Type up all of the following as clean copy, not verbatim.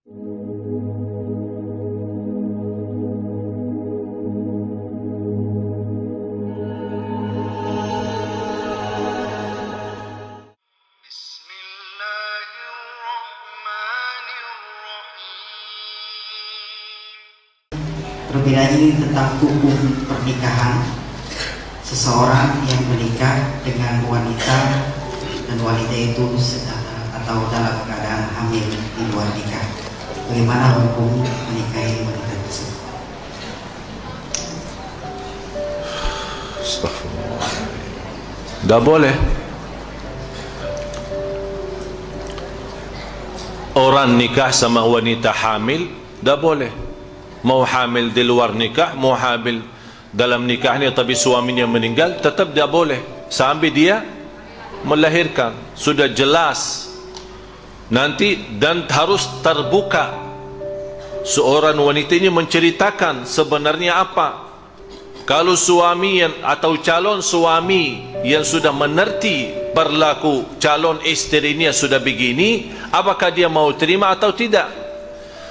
Terlebih lagi tentang hukum pernikahan. Seseorang yang menikah dengan wanita dan wanita itu sedang atau dalam keadaan hamil di luar nikah, bagaimana hukum menikahi wanita tersebut? Astagfirullah. Tidak boleh. Orang nikah sama wanita hamil, tidak boleh. Mau hamil di luar nikah, mau hamil dalam nikahnya tapi suaminya meninggal, tetap tidak boleh sampai dia melahirkan. Sudah jelas nanti, dan harus terbuka. Seorang wanita ini menceritakan sebenarnya apa. Kalau suami yang, atau calon suami yang sudah menerti berlaku calon istrinya sudah begini, apakah dia mau terima atau tidak.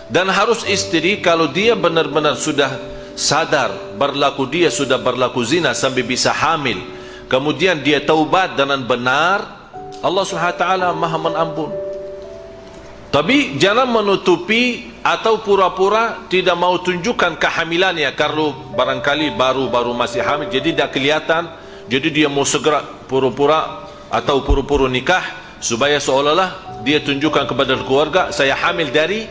Dan harus istri, kalau dia benar-benar sudah sadar berlaku, dia sudah berlaku zina sampai bisa hamil, kemudian dia taubat dengan benar, Allah SWT maha menampun. Tapi jangan menutupi atau pura-pura tidak mau tunjukkan kehamilannya. Kalau barangkali baru masih hamil, jadi tidak kelihatan, jadi dia mau segera pura-pura atau pura-pura nikah supaya seolah-olah dia tunjukkan kepada keluarga, saya hamil dari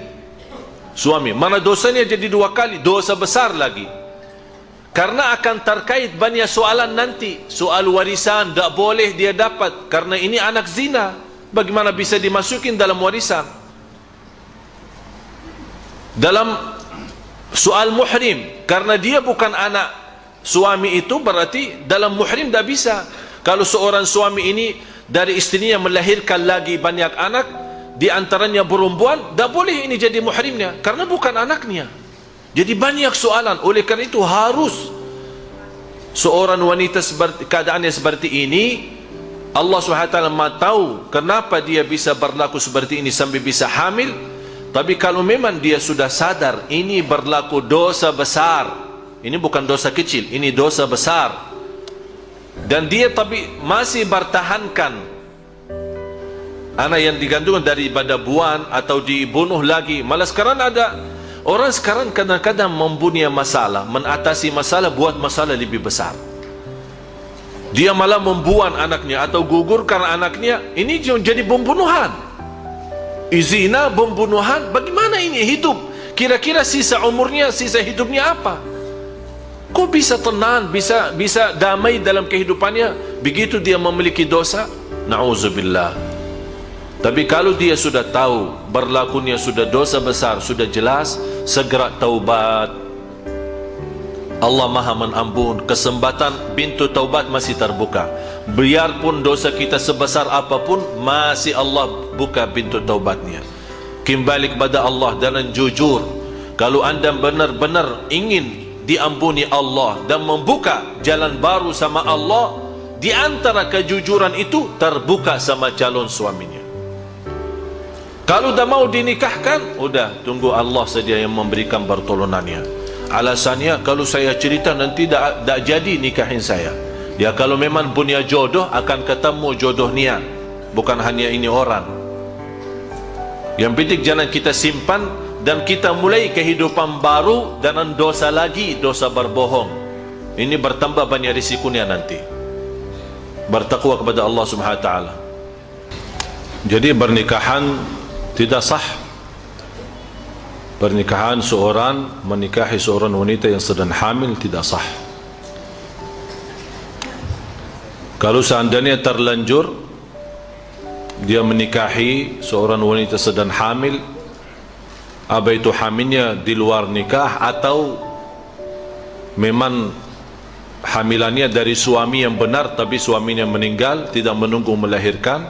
suami. Mana dosanya jadi dua kali, dosa besar lagi. Karena akan terkait banyak soalan nanti. Soal warisan, tidak boleh dia dapat karena ini anak zina. Bagaimana bisa dimasukin dalam warisan? Dalam soal muhrim, karena dia bukan anak suami, itu berarti dalam muhrim tidak bisa. Kalau seorang suami ini dari istrinya melahirkan lagi banyak anak, di antaranya perempuan, tidak boleh ini jadi muhrimnya karena bukan anaknya. Jadi banyak soalan. Oleh karena itu harus seorang wanita seperti keadaannya seperti ini, Allah SWT tahu kenapa dia bisa berlaku seperti ini sampai bisa hamil. Tapi kalau memang dia sudah sadar ini berlaku dosa besar, ini bukan dosa kecil, ini dosa besar, dan dia tapi masih bertahankan anak yang digandung daripada buan atau dibunuh lagi. Malah sekarang ada orang sekarang kadang-kadang mempunyai masalah, mengatasi masalah, buat masalah lebih besar. Dia malah membuang anaknya atau gugurkan anaknya. Ini jadi pembunuhan. Zina, pembunuhan. Bagaimana ini hidup? Kira-kira sisa umurnya, sisa hidupnya apa? Kok bisa tenang, bisa damai dalam kehidupannya begitu dia memiliki dosa? Na'udzubillah. Tapi kalau dia sudah tahu berlakunya sudah dosa besar, sudah jelas, segera taubat. Allah maha menampun. Kesempatan pintu taubat masih terbuka. Biarpun dosa kita sebesar apapun, masih Allah buka pintu taubatnya. Kembali kepada Allah dengan jujur. Kalau anda benar-benar ingin diampuni Allah dan membuka jalan baru sama Allah, di antara kejujuran itu terbuka sama calon suaminya. Kalau dah mau dinikahkan, udah tunggu Allah saja yang memberikan pertolongannya. Alasannya, kalau saya cerita nanti tak jadi nikahin saya. Dia kalau memang punya jodoh akan ketemu jodohnya, bukan hanya ini orang. Yang penting jangan kita simpan dan kita mulai kehidupan baru dengan dosa lagi, dosa berbohong. Ini bertambah banyak risikonya nanti. Bertakwa kepada Allah Subhanahu wa taala. Jadi pernikahan tidak sah. Pernikahan seorang menikahi seorang wanita yang sedang hamil tidak sah. Kalau seandainya terlanjur dia menikahi seorang wanita sedang hamil, apa itu hamilnya di luar nikah atau memang hamilannya dari suami yang benar tapi suaminya meninggal, tidak menunggu melahirkan,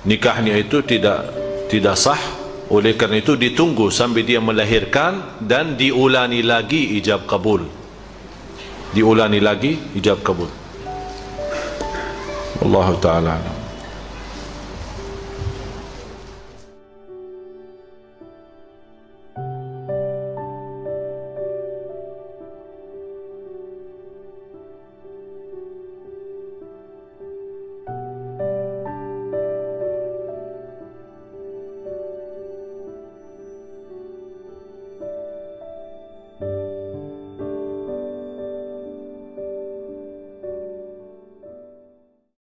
nikahnya itu tidak sah. Oleh karena itu ditunggu sampai dia melahirkan dan diulangi lagi ijab kabul. Diulangi lagi ijab kabul. Wallahu ta'ala.